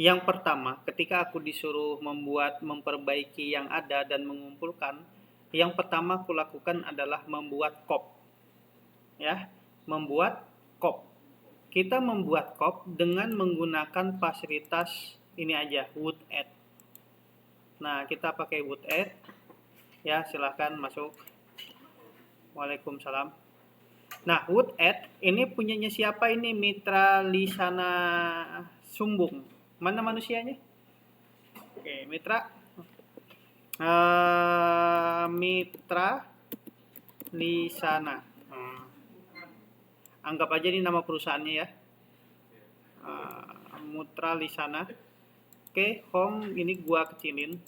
Yang pertama, ketika aku disuruh memperbaiki yang ada dan mengumpulkan, yang pertama aku lakukan adalah membuat kop, ya, membuat kop. Kita membuat kop dengan menggunakan fasilitas ini aja, WoodAdd. Nah, kita pakai WoodAdd, ya, silahkan masuk. Waalaikumsalam. Nah, WoodAdd ini punyanya siapa ini? Mitra Lisana Sumbung. Mana manusianya? Oke, Mitra. Mitra Lisana. Anggap aja ini nama perusahaannya ya. Mitra Lisana. Oke, home ini gua kecilin.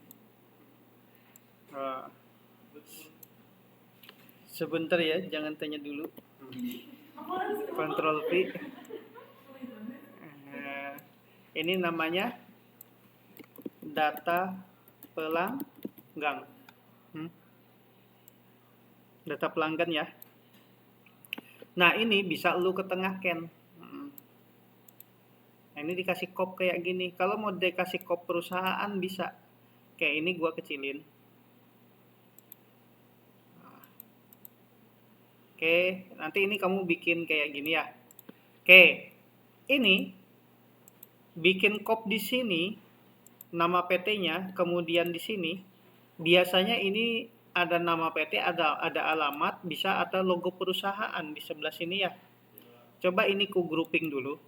Sebentar ya, jangan tanya dulu. Control V. Ini namanya data pelanggan. Data pelanggan ya. Nah, ini bisa lu ke tengah Ken. Nah, ini dikasih kop kayak gini. Kalau mau dikasih kop perusahaan bisa. Kayak ini gua kecilin. Oke, nanti ini kamu bikin kayak gini ya. Oke, ini bikin kop di sini, nama PT-nya, kemudian di sini, biasanya ini ada nama PT, ada alamat, bisa ada logo perusahaan di sebelah sini ya. Coba ini ku grouping dulu.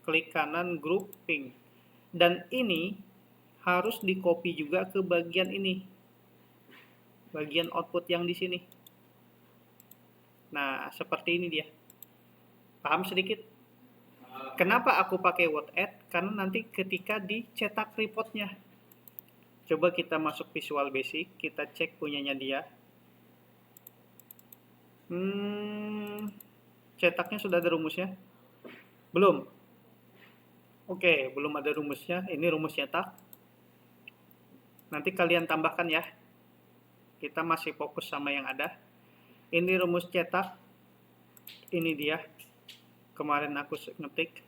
Klik kanan grouping. Dan ini harus di copy juga ke bagian ini. Bagian output yang di sini. Nah, seperti ini dia. Paham sedikit? Kenapa aku pakai WoodAdd? Karena nanti ketika dicetak reportnya. Coba kita masuk Visual Basic, kita cek punyanya dia. Cetaknya sudah ada rumusnya? Belum? Oke, belum ada rumusnya. Ini rumus cetak. Nanti kalian tambahkan ya. Kita masih fokus sama yang ada. Ini rumus cetak. Ini dia. Kemarin aku ngetik.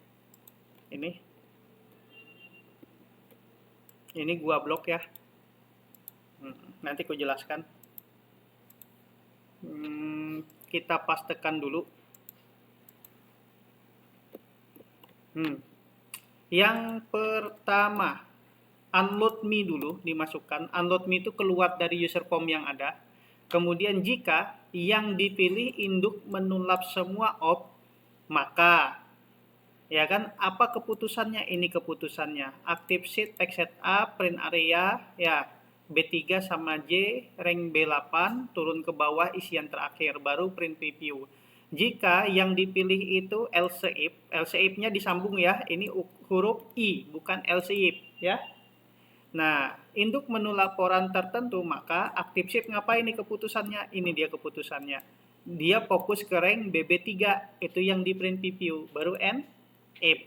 Ini gua blok ya. Nanti ku jelaskan. Kita pastekan dulu. Yang pertama, unload me dulu dimasukkan. Unload me itu keluar dari user form yang ada. Kemudian jika yang dipilih induk menulap semua op, maka ya kan, apa keputusannya? Ini keputusannya. Active sheet, pack setup, print area, ya, B3 sama J, rank B8, turun ke bawah isian terakhir, baru print preview. Jika yang dipilih itu else if-nya disambung ya, ini huruf I, bukan else if ya. Nah, induk menu laporan tertentu, maka active sheet ngapain nih keputusannya? Ini dia keputusannya. Dia fokus ke rank BB3, itu yang di print preview, baru end if.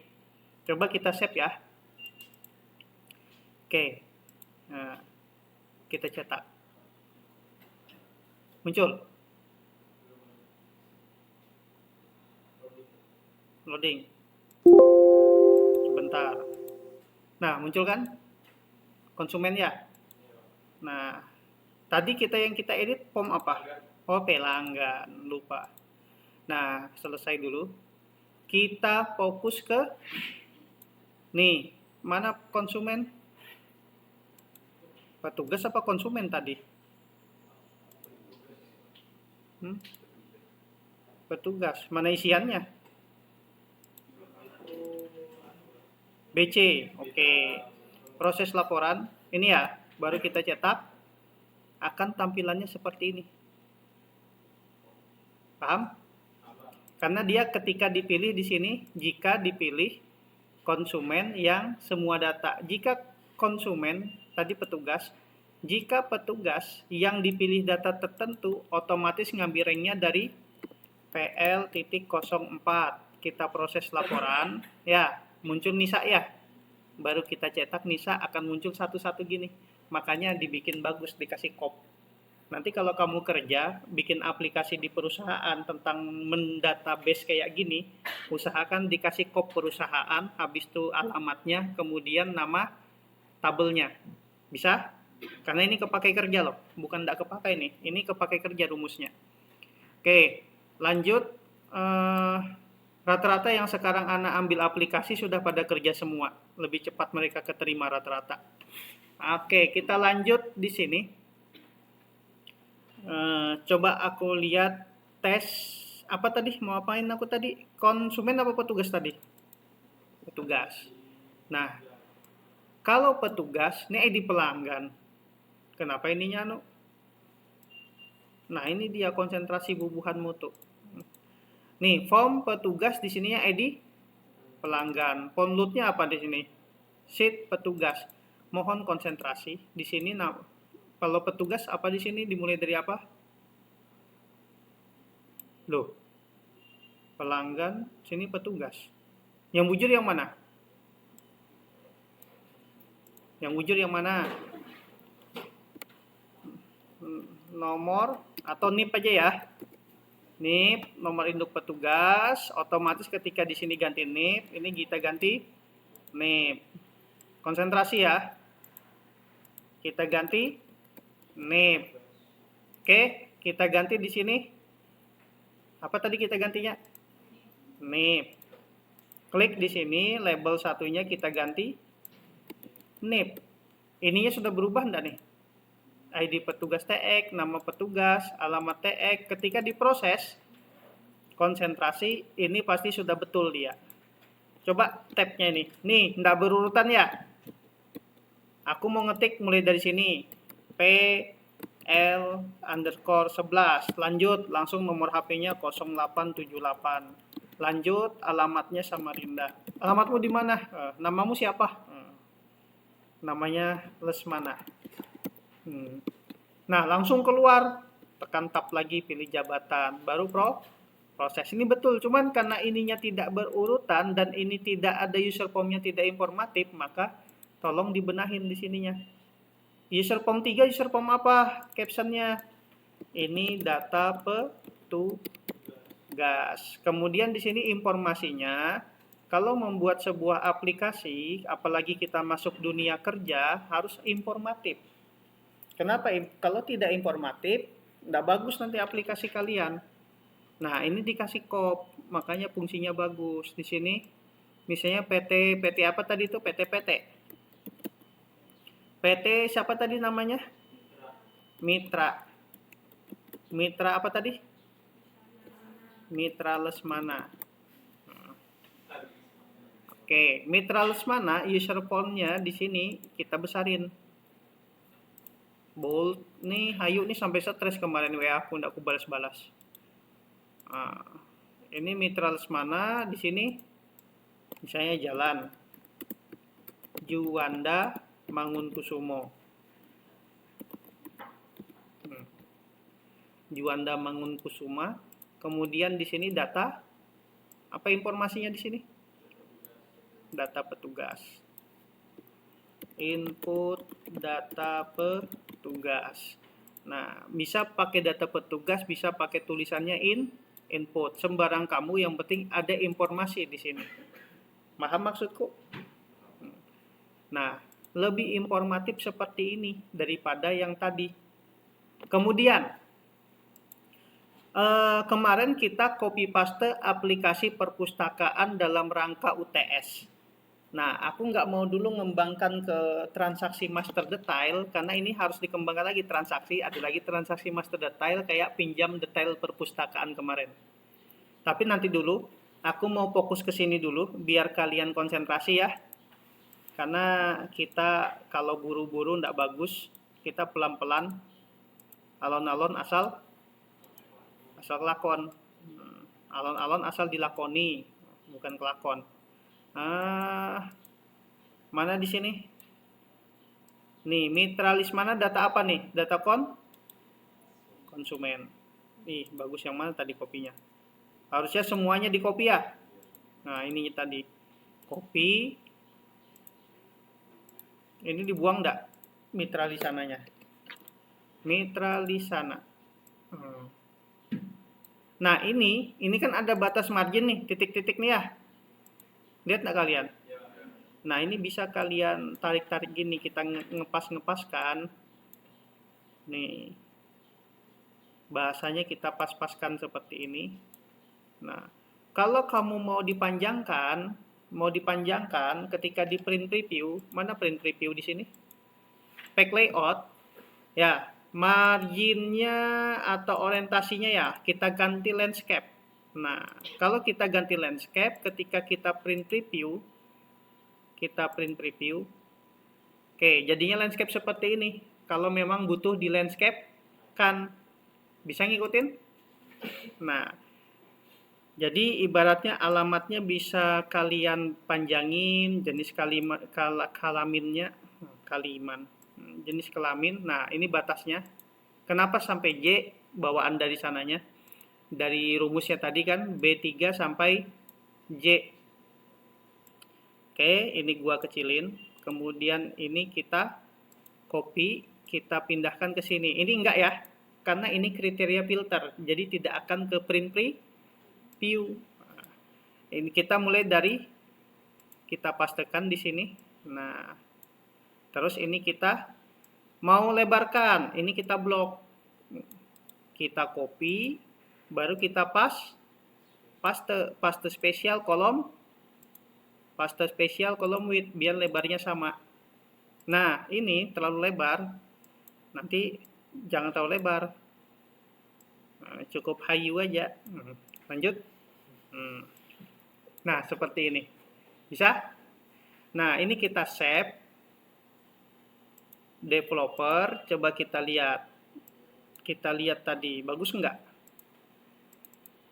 Coba kita save ya. Oke. Nah, kita cetak. Muncul. Loading. Sebentar. Nah, muncul kan? Konsumen ya. Nah, tadi yang kita edit form apa? Oh, pelanggan, lupa. Nah, selesai dulu. Kita fokus ke nih, mana konsumen? Petugas apa konsumen tadi? Petugas. Mana isiannya? BC. Oke. Proses laporan. Ini ya, baru kita cetak. Akan tampilannya seperti ini. Paham? Karena dia ketika dipilih di sini, jika dipilih konsumen yang semua data. Jika konsumen, tadi petugas, jika petugas yang dipilih data tertentu, otomatis ngambil ranknya dari PL.04. Kita proses laporan, ya, muncul Nisa ya. Baru kita cetak Nisa akan muncul satu-satu gini. Makanya dibikin bagus, dikasih kop. Nanti kalau kamu kerja, bikin aplikasi di perusahaan tentang mendatabase kayak gini, usahakan dikasih kop perusahaan, habis itu alamatnya, kemudian nama tabelnya. Bisa? Karena ini kepakai kerja loh, bukan tidak kepakai nih. Ini kepakai kerja rumusnya. Oke, lanjut. Rata-rata yang sekarang anak ambil aplikasi sudah pada kerja semua. Lebih cepat mereka keterima rata-rata. Oke, kita lanjut di sini. Coba aku lihat tes apa tadi? Mau apain aku tadi? Konsumen apa petugas tadi? Petugas. Nah, kalau petugas, ini ID pelanggan. Kenapa ininya anu? Nah, ini dia konsentrasi bubuhan mutu. Nih, form petugas di sininya ID pelanggan. Ponlutnya apa di sini? Sheet petugas. Mohon konsentrasi. Di sini kalau petugas apa di sini dimulai dari apa? Loh. Pelanggan, sini petugas. Yang bujur yang mana? Yang bujur yang mana? Nomor atau NIP aja ya. NIP, nomor induk petugas, otomatis ketika di sini ganti NIP, ini kita ganti NIP. Konsentrasi ya. Kita ganti NIP. Oke, kita ganti di sini. Apa tadi kita gantinya? NIP. Klik di sini, label satunya kita ganti NIP. Ininya sudah berubah enggak nih? ID petugas TX, nama petugas, alamat TX. Ketika diproses konsentrasi, ini pasti sudah betul dia. Coba tabnya ini. Nih, enggak berurutan ya? Aku mau ngetik mulai dari sini. PL_11. Lanjut, langsung nomor HP-nya 0878. Lanjut, alamatnya Samarinda. Alamatmu di mana? Namamu siapa? Namanya Lesmana. Nah, langsung keluar. Tekan tab lagi, pilih jabatan. Baru proses. Ini betul, cuman karena ininya tidak berurutan dan ini tidak ada user form-nya tidak informatif, maka tolong dibenahin di sininya. User form 3, user form apa? Captionnya. Ini data petugas. Kemudian di sini informasinya. Kalau membuat sebuah aplikasi, apalagi kita masuk dunia kerja, harus informatif. Kenapa? Kalau tidak informatif, tidak bagus nanti aplikasi kalian. Nah, ini dikasih kop, makanya fungsinya bagus. Di sini, misalnya PT apa tadi itu? PT. PT siapa tadi namanya? Mitra. Mitra apa tadi? Mitra Lesmana. Oke, Mitra Lesmana, user form-nya di sini kita besarin. Bold nih, Hayu nih sampai stres kemarin WA aku ndak aku balas-balas. Nah, ini Mitra Lesmana di sini misalnya jalan Juanda Mangunkusumo. Juanda Mangunkusuma. Kemudian di sini data apa informasinya di sini? Data petugas. Input data petugas. Nah, bisa pakai data petugas, bisa pakai tulisannya input. Sembarang kamu, yang penting ada informasi di sini. Paham maksudku? Nah, lebih informatif seperti ini daripada yang tadi. Kemudian, kemarin kita copy paste aplikasi perpustakaan dalam rangka UTS. Nah, aku nggak mau dulu ngembangkan ke transaksi master detail, karena ini harus dikembangkan lagi transaksi, ada lagi transaksi master detail kayak pinjam detail perpustakaan kemarin. Tapi nanti dulu, aku mau fokus ke sini dulu, biar kalian konsentrasi ya. Karena kita kalau buru-buru nggak bagus, kita pelan-pelan, alon-alon asal lakon. Alon-alon asal dilakoni, bukan kelakon. Mana di sini? Nih, Mitra Lesmana data apa nih? Data konsumen. Nih, bagus yang mana tadi kopinya? Harusnya semuanya di copy ya. Nah, ini tadi. Copy. Ini dibuang enggak? Mitra Lesmananya. Mitra Lisana. Nah, ini kan ada batas margin nih, titik-titik nih ya. Lihat nggak kalian? Nah, ini bisa kalian tarik-tarik gini, kita ngepas-ngepaskan. Nih, bahasanya kita pas-paskan seperti ini. Nah, kalau kamu mau dipanjangkan ketika di print preview, mana print preview di sini? Pack layout, ya, marginnya atau orientasinya ya, kita ganti landscape. Nah, kalau kita ganti landscape, ketika kita print preview, oke, jadinya landscape seperti ini. Kalau memang butuh di landscape, kan bisa ngikutin? Nah, jadi ibaratnya alamatnya bisa kalian panjangin, jenis kalaminnya, jenis kelamin. Nah, ini batasnya. Kenapa sampai J bawaan dari sananya? Dari rumusnya tadi kan B3 sampai J. Oke, ini gua kecilin. Kemudian ini kita copy, kita pindahkan ke sini. Ini enggak ya, karena ini kriteria filter. Jadi tidak akan ke print preview. Ini kita mulai dari kita pastekan di sini. Nah, terus ini kita mau lebarkan, ini kita blok. Kita copy, baru kita paste spesial kolom width biar lebarnya sama. Nah, ini terlalu lebar. Nanti jangan terlalu lebar. Nah, cukup hayu aja. Lanjut. Nah, seperti ini. Bisa? Nah, ini kita save. Developer, coba kita lihat. Kita lihat tadi, bagus nggak?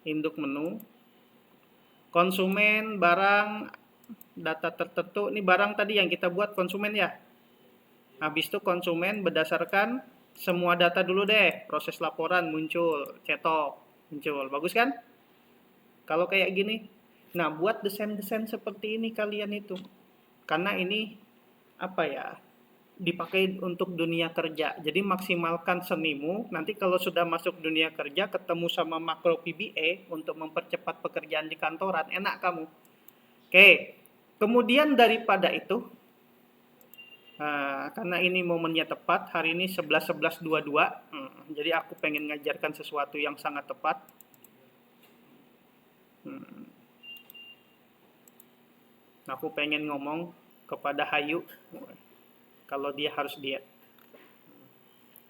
Induk menu. Konsumen, barang, data tertentu. Ini barang tadi yang kita buat konsumen ya. Habis itu konsumen berdasarkan semua data dulu deh. Proses laporan muncul, cetok muncul. Bagus kan? Kalau kayak gini. Nah, buat desain-desain seperti ini kalian itu. Karena ini apa ya? Dipakai untuk dunia kerja. Jadi maksimalkan senimu. Nanti kalau sudah masuk dunia kerja, ketemu sama makro PBA untuk mempercepat pekerjaan di kantoran, enak kamu. Oke, kemudian daripada itu, karena ini momennya tepat, hari ini 11.11.22, jadi aku pengen ngajarkan sesuatu yang sangat tepat. Aku pengen ngomong kepada Hayu, kalau dia harus diet.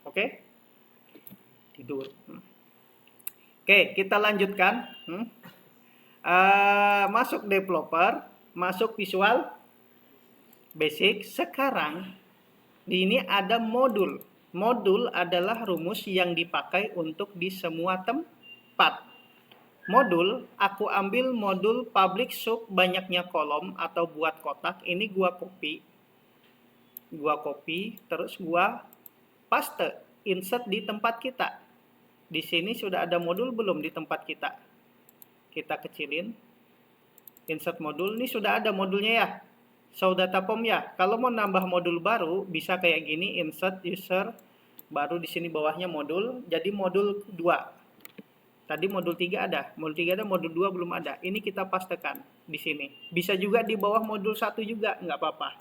Oke? Tidur. Oke, kita lanjutkan. Masuk developer, masuk visual basic. Sekarang di ini ada modul. Modul adalah rumus yang dipakai untuk di semua tempat. Modul, aku ambil modul public sub banyaknya kolom atau buat kotak. Ini gua copy, terus gua paste, insert di tempat kita. Di sini sudah ada modul belum di tempat kita? Kita kecilin, insert modul. Ini sudah ada modulnya ya, show data form ya. Kalau mau nambah modul baru bisa kayak gini, insert user, baru di sini bawahnya modul, jadi modul 2. Tadi modul 3 ada, modul 2 belum ada. Ini kita pastekan di sini. Bisa juga di bawah modul 1 juga, nggak apa-apa.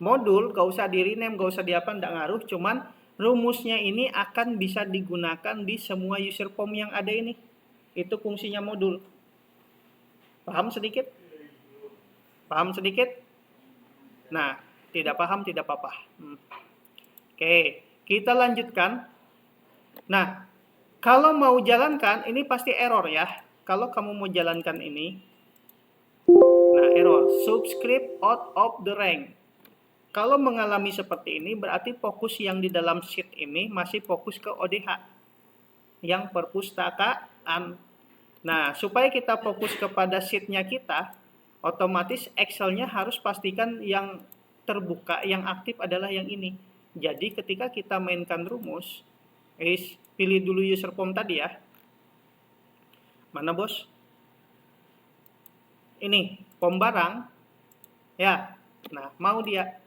Modul gak usah di rename, gak usah diapa, nggak ngaruh. Cuman rumusnya ini akan bisa digunakan di semua user form yang ada ini. Itu fungsinya modul. Paham sedikit? Paham sedikit? Nah, tidak paham tidak apa-apa. Oke, kita lanjutkan. Nah, kalau mau jalankan, ini pasti error ya. Kalau kamu mau jalankan ini, nah error, subscript out of the rank. Kalau mengalami seperti ini, berarti fokus yang di dalam sheet ini masih fokus ke ODH, yang perpustakaan. Nah, supaya kita fokus kepada sheet-nya kita, otomatis Excel-nya harus pastikan yang terbuka, yang aktif adalah yang ini. Jadi ketika kita mainkan rumus, pilih dulu user form tadi ya. Mana bos? Ini, form barang. Ya, nah mau dia.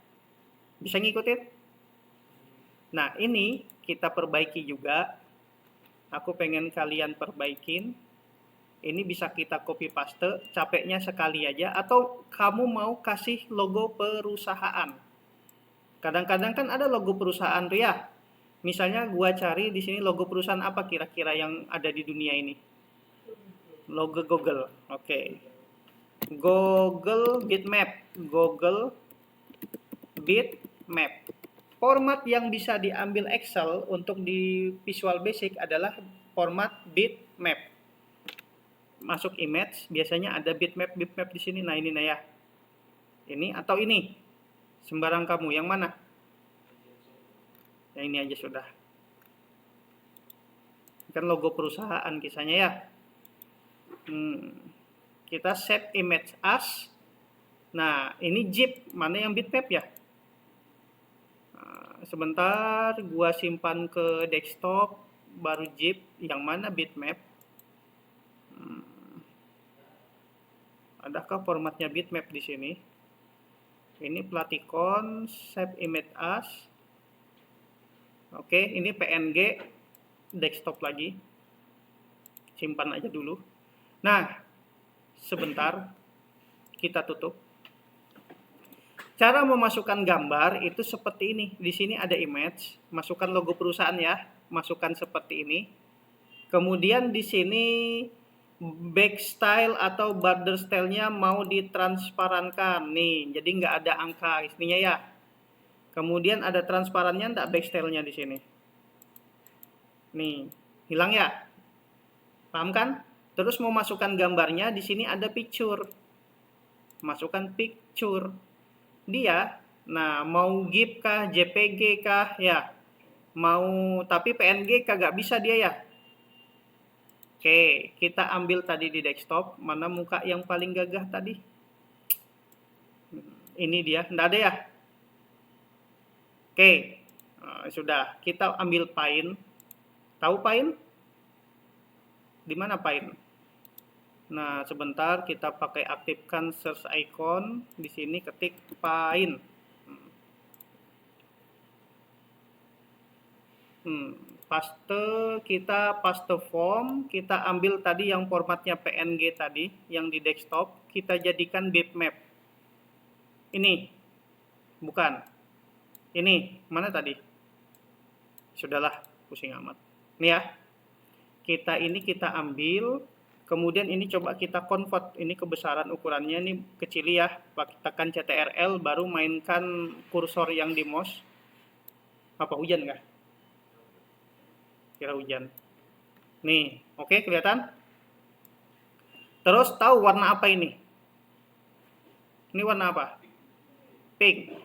Bisa ngikutin? Nah, ini kita perbaiki juga. Aku pengen kalian perbaikin. Ini bisa kita copy paste, capeknya sekali aja. Atau kamu mau kasih logo perusahaan. Kadang-kadang kan ada logo perusahaan tuh ya. Misalnya gua cari di sini logo perusahaan apa kira-kira yang ada di dunia ini. Logo Google. Oke. Google Bitmap. Google Bitmap. Format yang bisa diambil Excel untuk di Visual Basic adalah format bitmap. Masuk image, biasanya ada bitmap di sini. Nah, ini nah ya. Ini atau ini. Sembarang kamu, yang mana? Yang ini aja sudah. Kan logo perusahaan kisahnya ya. Kita set image as. Nah, ini zip, mana yang bitmap ya? Sebentar, gua simpan ke desktop, baru zip, yang mana bitmap. Adakah formatnya bitmap di sini? Ini Platicon, save image as. Oke, ini PNG, desktop lagi. Simpan aja dulu. Nah, sebentar, kita tutup. Cara memasukkan gambar itu seperti ini. Di sini ada image, masukkan logo perusahaan ya, masukkan seperti ini. Kemudian di sini back style atau border style-nya mau ditransparankan nih, jadi nggak ada angka istrinya ya. Kemudian ada transparannya enggak back style-nya di sini. Nih, hilang ya? Paham kan? Terus mau masukkan gambarnya, di sini ada picture. Masukkan picture. Dia, nah mau GIF kah, JPG kah, ya. Mau, tapi PNG kagak bisa dia ya. Oke, kita ambil tadi di desktop, mana muka yang paling gagah tadi? Ini dia, enggak ada ya? Oke, sudah. Kita ambil Paint. Tahu Paint? Di mana Paint? Nah, sebentar kita pakai aktifkan search icon. Di sini ketik Paint. Kita paste form, kita ambil tadi yang formatnya PNG tadi, yang di desktop, kita jadikan bitmap. Ini, bukan. Ini, mana tadi? Sudahlah, pusing amat. Ini ya, kita ambil, kemudian ini coba kita convert, ini kebesaran ukurannya, ini kecil ya, tekan CTRL, baru mainkan kursor yang di mouse. Apa hujan nggak? Kira hujan. Nih, oke, kelihatan? Terus tahu warna apa ini? Ini warna apa? Pink.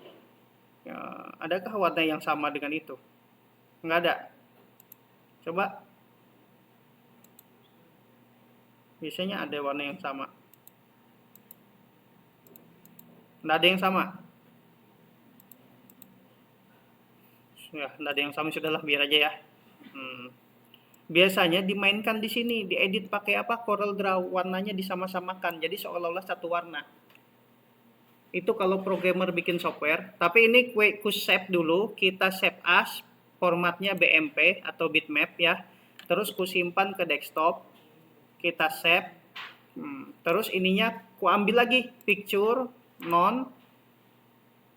Ya, adakah warna yang sama dengan itu? Nggak ada. Coba. Biasanya ada warna yang sama. Nggak ada yang sama. Ya, nggak ada yang sama, sudahlah, biar aja ya. Biasanya dimainkan di sini, diedit pakai apa? Corel Draw, warnanya disama-samakan, jadi seolah-olah satu warna. Itu kalau programmer bikin software. Tapi ini ku save dulu, kita save as, formatnya BMP atau bitmap ya. Terus ku simpan ke desktop, kita save. Terus ininya ku ambil lagi picture non.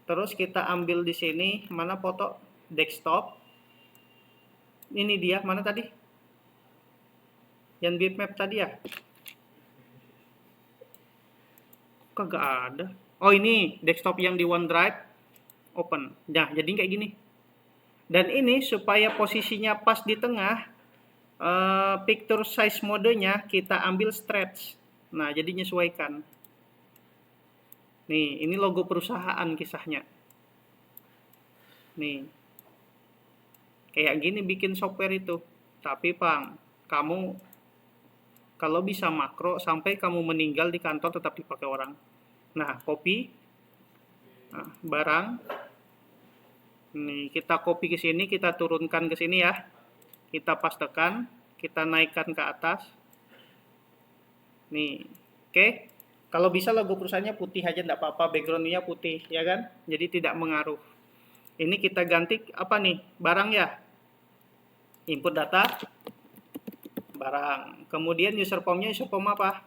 Terus kita ambil di sini, mana foto desktop. Ini dia, mana tadi? Yang bitmap tadi ya? Kagak ada. Oh, ini desktop yang di OneDrive. Open. Nah, jadi kayak gini. Dan ini supaya posisinya pas di tengah, picture size modenya kita ambil stretch. Nah, jadi menyesuaikan. Nih, ini logo perusahaan kisahnya. Nih. Kayak gini bikin software itu. Tapi, Pang, kamu kalau bisa makro sampai kamu meninggal di kantor tetap dipakai orang. Nah, copy. Nah, barang. Nih, kita copy ke sini, kita turunkan ke sini ya. Kita pastekan, kita naikkan ke atas. Nih, oke. Kalau bisa logo perusahaannya putih aja, enggak apa-apa, backgroundnya putih, ya kan? Jadi tidak mengaruh. Ini kita ganti apa nih? Barang ya. Input data barang. Kemudian user formnya user form apa?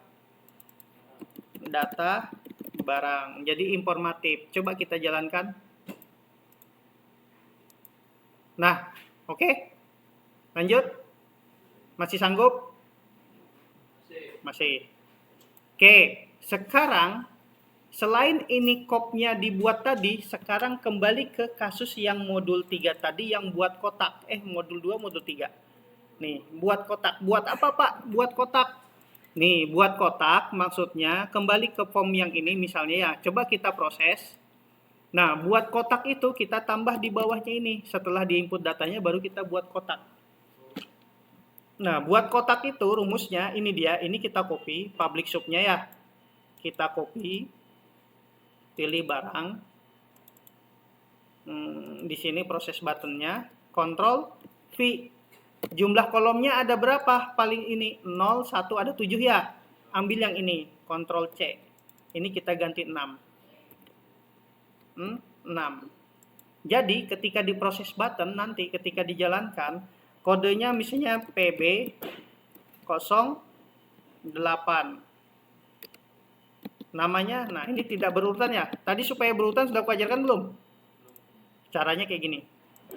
Data barang. Jadi informatif. Coba kita jalankan. Nah, oke. Lanjut. Masih sanggup? Masih. Oke, sekarang selain ini kopnya dibuat tadi, sekarang kembali ke kasus yang modul 3 tadi yang buat kotak. Modul 2, modul 3. Nih, buat kotak. Buat apa, Pak? Buat kotak. Nih, buat kotak maksudnya kembali ke form yang ini misalnya ya. Coba kita proses. Nah, buat kotak itu kita tambah di bawahnya ini. Setelah di input datanya baru kita buat kotak. Nah, buat kotak itu rumusnya ini dia. Ini kita copy public subnya ya. Kita copy, pilih barang. Di sini proses buttonnya, Ctrl V. Jumlah kolomnya ada berapa? Paling ini 0, 1, ada 7 ya. Ambil yang ini, Ctrl C. Ini kita ganti 6. 6. Jadi ketika diproses button nanti ketika dijalankan kodenya misalnya PB 08. Namanya, nah ini tidak berurutan ya. Tadi supaya berurutan sudah aku ajarkan belum? Caranya kayak gini.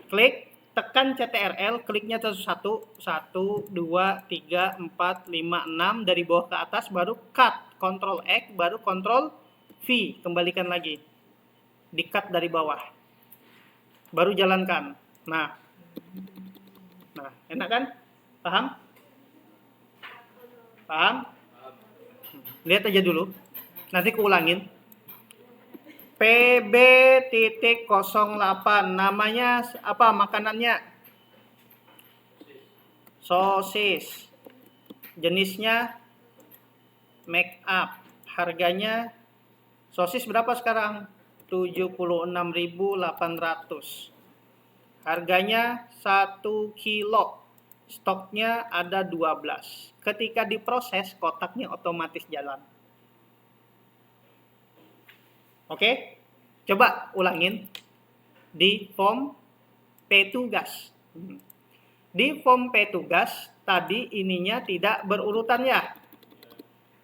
Klik, tekan CTRL, kliknya satu, 1, 2, 3, 4, 5, 6 dari bawah ke atas, baru cut, Ctrl X, baru Ctrl V, kembalikan lagi. Di-cut dari bawah. Baru jalankan. Nah, enak kan? Paham? Paham? Lihat aja dulu. Nanti kuulangin. PB.08. Namanya apa makanannya? Sosis. Jenisnya make up. Harganya sosis berapa sekarang? 76.800. Harganya 1 kilo. Stoknya ada 12. Ketika diproses, kotaknya otomatis jalan. Oke? Coba ulangin. Di form P-tugas. Di form P-tugas, tadi ininya tidak berurutan ya.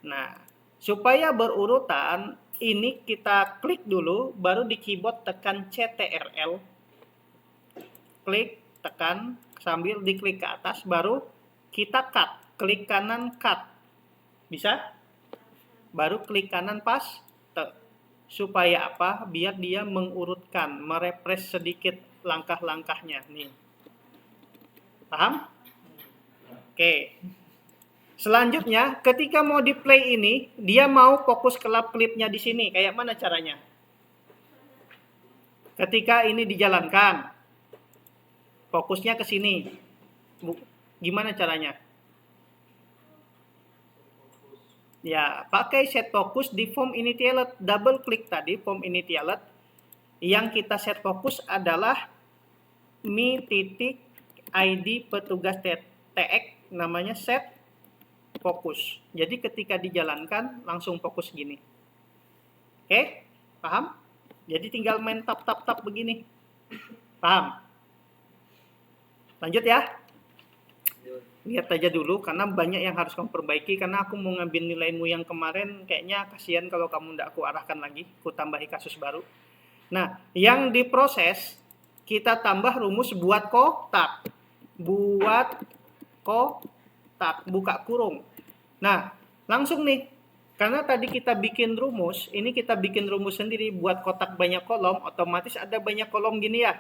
Nah, supaya berurutan, ini kita klik dulu, baru di keyboard tekan CTRL. Klik, tekan, sambil diklik ke atas, baru kita cut. Klik kanan cut. Bisa? Baru klik kanan paste. Supaya apa? Biar dia mengurutkan, merefresh sedikit langkah-langkahnya. Nih. Paham? Oke. Selanjutnya, ketika mau di play ini, dia mau fokus ke klipnya di sini. Kayak mana caranya? Ketika ini dijalankan, fokusnya ke sini. Gimana caranya? Ya, pakai set fokus di form initiated. Double klik tadi form initiated. Yang kita set fokus adalah mi.id petugas TX, namanya set fokus. Jadi ketika dijalankan langsung fokus gini. Oke? Paham? Jadi tinggal main tap begini. Paham? Lanjut ya. Lihat aja dulu karena banyak yang harus kamu perbaiki, karena aku mau ngambil nilaimu yang kemarin kayaknya kasihan kalau kamu tidak aku arahkan lagi, aku tambahi kasus baru. Nah, yang diproses kita tambah rumus buat kotak. Buat kotak, buka kurung. Nah, langsung nih. Karena tadi kita bikin rumus, ini kita bikin rumus sendiri buat kotak banyak kolom, otomatis ada banyak kolom gini ya.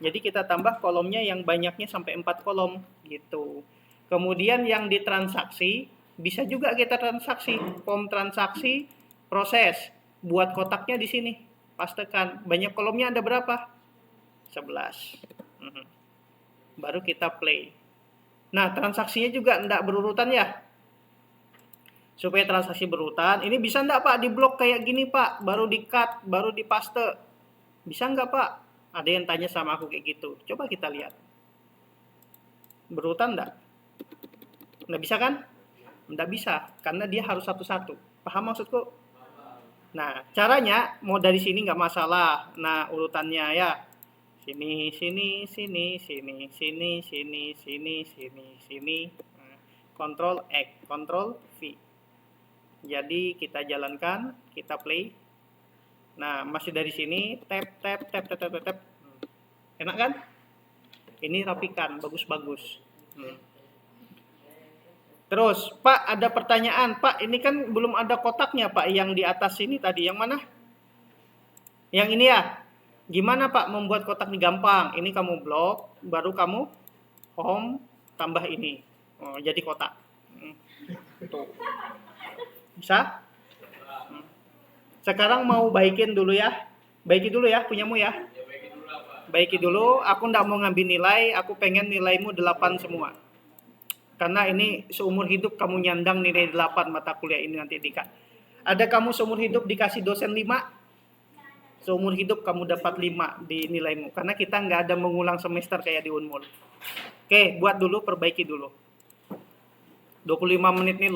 Jadi kita tambah kolomnya yang banyaknya sampai 4 kolom gitu. Kemudian yang ditransaksi, bisa juga kita transaksi, form transaksi, proses. Buat kotaknya di sini, pastekan. Banyak kolomnya ada berapa? 11. Baru kita play. Nah, transaksinya juga enggak berurutan ya. Supaya transaksi berurutan, ini bisa enggak Pak diblok kayak gini Pak, baru di-cut, baru di-paste. Bisa enggak Pak? Ada yang tanya sama aku kayak gitu. Coba kita lihat. Berurutan enggak? Nggak bisa kan? Nggak bisa, karena dia harus satu-satu. Paham maksudku? Nah, caranya mau dari sini nggak masalah. Nah, urutannya ya. Sini, sini, sini, sini, sini, sini, sini, sini, sini. Nah, Ctrl X, Ctrl V. Jadi kita jalankan, kita play. Nah, masih dari sini, tap, tap, tap, tap, tap, tap, tap. Enak kan? Ini rapikan, bagus-bagus. Terus, Pak, ada pertanyaan. Pak, ini kan belum ada kotaknya, Pak, yang di atas ini tadi. Yang mana? Yang ini ya? Gimana, Pak, membuat kotak ini gampang? Ini kamu blok, baru kamu home, tambah ini. Oh, jadi kotak. Tuh. Bisa? Sekarang mau baikin dulu ya. Baiki dulu ya, punyamu ya. Baiki dulu, aku ndak mau ngambil nilai, aku pengen nilaimu 8 semua. Karena ini seumur hidup kamu nyandang nilai 8 mata kuliah ini nanti Dika. Ada kamu seumur hidup dikasih dosen 5, seumur hidup kamu dapat 5 di nilaimu. Karena kita nggak ada mengulang semester kayak di Unmul. Oke, buat dulu, perbaiki dulu. 25 menit nih